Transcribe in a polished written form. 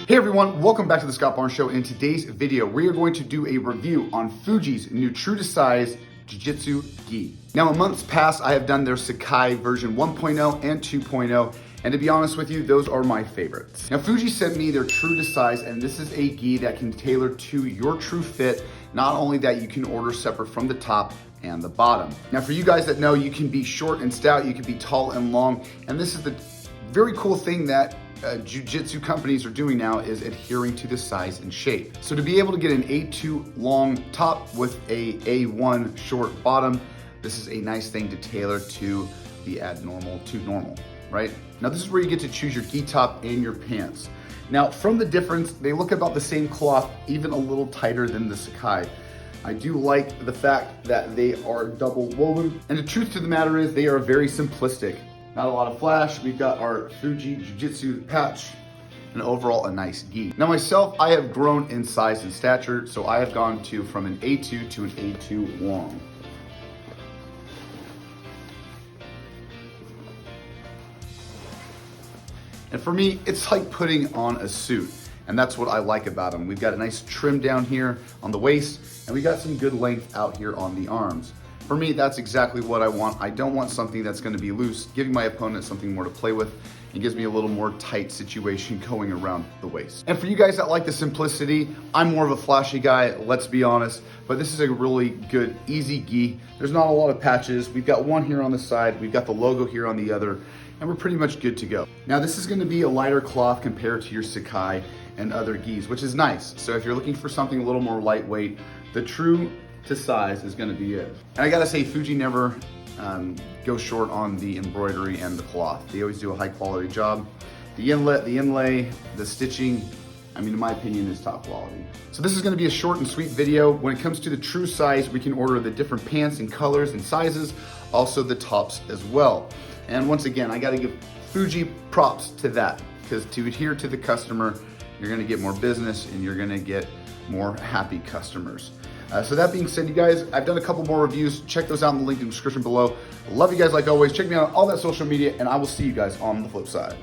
Hey everyone, welcome back to the Scott Barnes Show. In today's video, we are going to do a review on Fuji's new true to size Jiu-Jitsu gi. Now in months past, I have done their Sakai version 1.0 and 2.0, and to be honest with you, those are my favorites. Now Fuji sent me their true to size, and this is a gi that can tailor to your true fit. Not only that, you can order separate from the top and the bottom. Now for you guys that know, you can be short and stout, you can be tall and long, and this is the very cool thing that jiu-jitsu companies are doing now is adhering to the size and shape. So to be able to get an A2 long top with a A1 short bottom, this is a nice thing to tailor to the abnormal to normal, right? Now this is where you get to choose your gi top and your pants. Now from the difference, they look about the same cloth, even a little tighter than the Sakai. I do like the fact that they are double woven, and the truth to the matter is they are very simplistic. Not a lot of flash. We've got our Fuji Jiu-Jitsu patch, and overall a nice gi. Now myself, I have grown in size and stature, so I have gone from an A2 to an A2 long. And for me, it's like putting on a suit, and that's what I like about them. We've got a nice trim down here on the waist, and we got some good length out here on the arms. For me, that's exactly what I want. I don't want something that's gonna be loose, giving my opponent something more to play with. It gives me a little more tight situation going around the waist. And for you guys that like the simplicity, I'm more of a flashy guy, let's be honest, but this is a really good, easy gi. There's not a lot of patches. We've got one here on the side, we've got the logo here on the other, and we're pretty much good to go. Now this is gonna be a lighter cloth compared to your Sakai and other gis, which is nice. So if you're looking for something a little more lightweight, the true to size is gonna be it. And I gotta say, Fuji never goes short on the embroidery and the cloth. They always do a high quality job. The inlet, the inlay, the stitching, I mean, in my opinion, is top quality. So this is gonna be a short and sweet video. When it comes to the true size, we can order the different pants and colors and sizes, also the tops as well. And once again, I gotta give Fuji props to that, because to adhere to the customer, you're gonna get more business and you're gonna get more happy customers. So that being said, you guys, I've done a couple more reviews. Check those out in the link in the description below. Love you guys like always. Check me out on all that social media, and I will see you guys on the flip side.